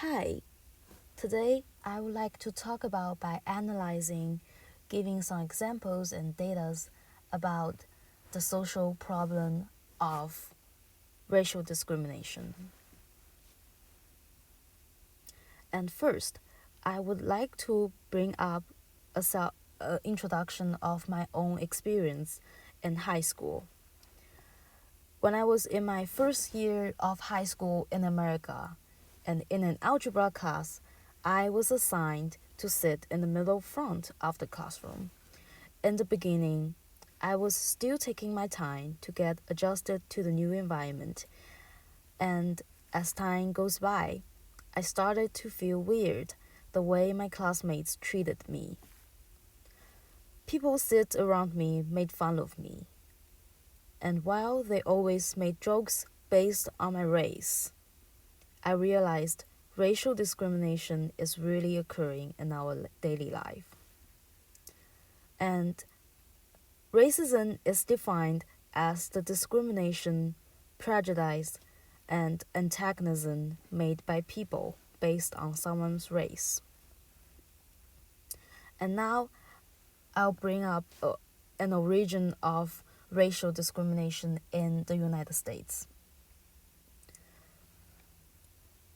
Hi, today I would like to talk about by analyzing, giving some examples and data about the social problem of racial discrimination. And first, I would like to bring up a introduction of my own experience in high school. When I was in my first year of high school in America, and in an algebra class, I was assigned to sit in the middle front of the classroom. In the beginning, I was still taking my time to get adjusted to the new environment, and as time goes by, I started to feel weird the way my classmates treated me. People sit around me made fun of me, and while they always made jokes based on my race, I realized racial discrimination is really occurring in our daily life. And racism is defined as the discrimination, prejudice, and antagonism made by people based on someone's race. And now I'll bring up an origin of racial discrimination in the United States.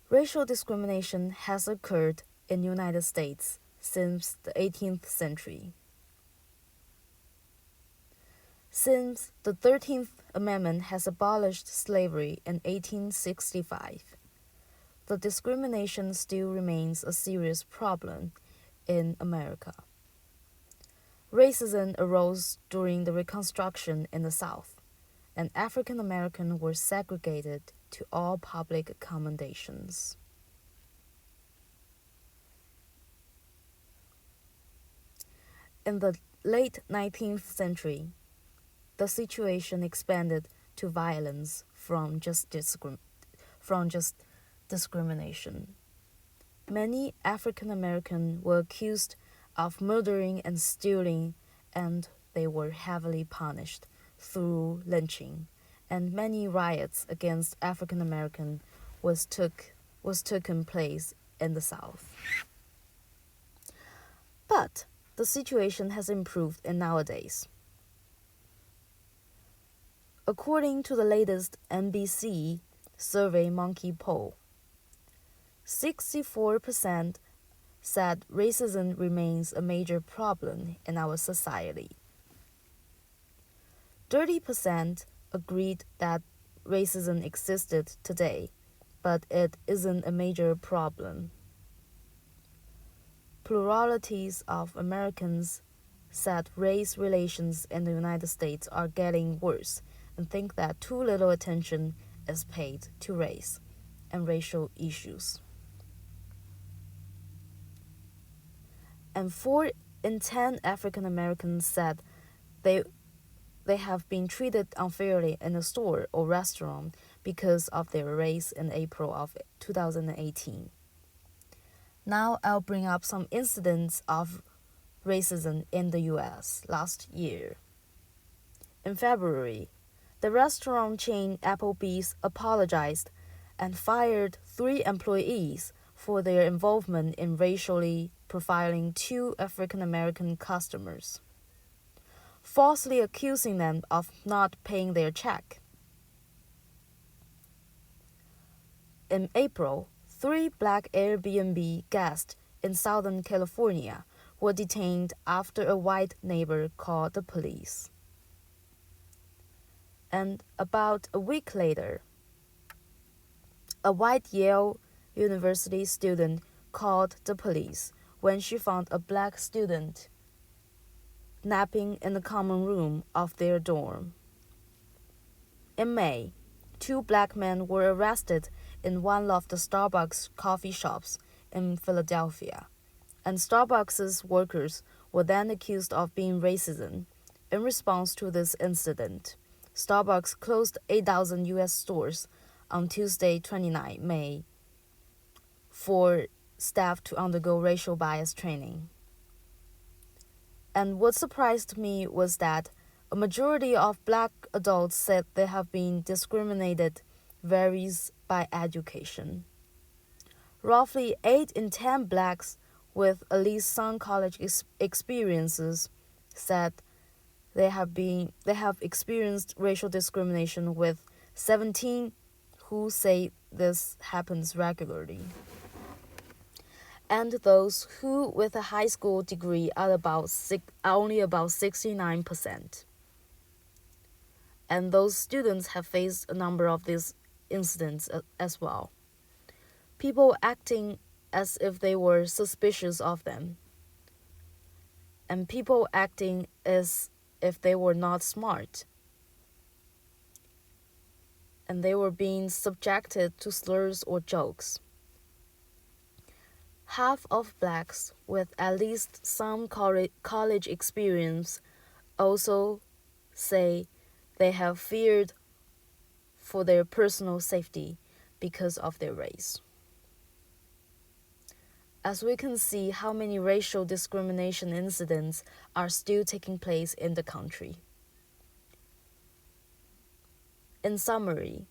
Racial discrimination has occurred in the United States since the 18th century. Since the 13th Amendment has abolished slavery in 1865, the discrimination still remains a serious problem in America. Racism arose during the Reconstruction in the South, and African Americans were segregated to all public accommodations. In the late 19th century, the situation expanded to violence from just discrimination. Many African Americans were accused of murdering and stealing, and they were heavily punished through lynching, and many riots against African Americans was taken place in the South. But the situation has improved in nowadays. According to the latest NBC Survey Monkey poll, 64% said racism remains a major problem in our society. 30% agreed that racism existed today, but it isn't a major problem. Pluralities of Americans said race relations in the United States are getting worse and think that too little attention is paid to race and racial issues. And 4 in 10 African Americans said they have been treated unfairly in a store or restaurant because of their race in April of 2018. Now I'll bring up some incidents of racism in the US last year. In February, the restaurant chain Applebee's apologized and fired 3 employees for their involvement in racially profiling 2 African American customers, falsely accusing them of not paying their check. In April, 3 black Airbnb guests in Southern California were detained after a white neighbor called the police. And about a week later, a white Yale University student called the police when she found a black student napping in the common room of their dorm. In May, 2 black men were arrested in one of the Starbucks coffee shops in Philadelphia, and Starbucks' workers were then accused of being racist. In response to this incident, Starbucks closed 8,000 U.S. stores on Tuesday, 29 May, for staff to undergo racial bias training. And what surprised me was that a majority of black adults said they have been discriminated varies by education. roughly 8 in 10 blacks with at least some college experiences said they have experienced racial discrimination, with 17 who say this happens regularly. And those who with a high school degree are only about 69%. And those students have faced a number of these incidents as well. People acting as if they were suspicious of them, and people acting as if they were not smart, and they were being subjected to slurs or jokes. Half of blacks with at least some college experience also say they have feared for their personal safety because of their race. As we can see how many racial discrimination incidents are still taking place in the country. In summary,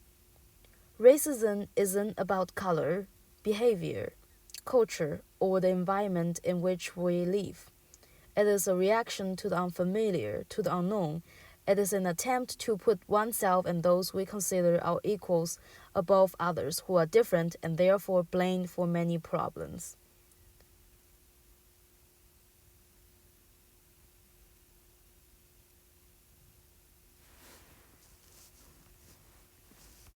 racism isn't about color, behavior, culture, or the environment in which we live. It is a reaction to the unfamiliar, to the unknown. It is an attempt to put oneself and those we consider our equals above others who are different and therefore blamed for many problems.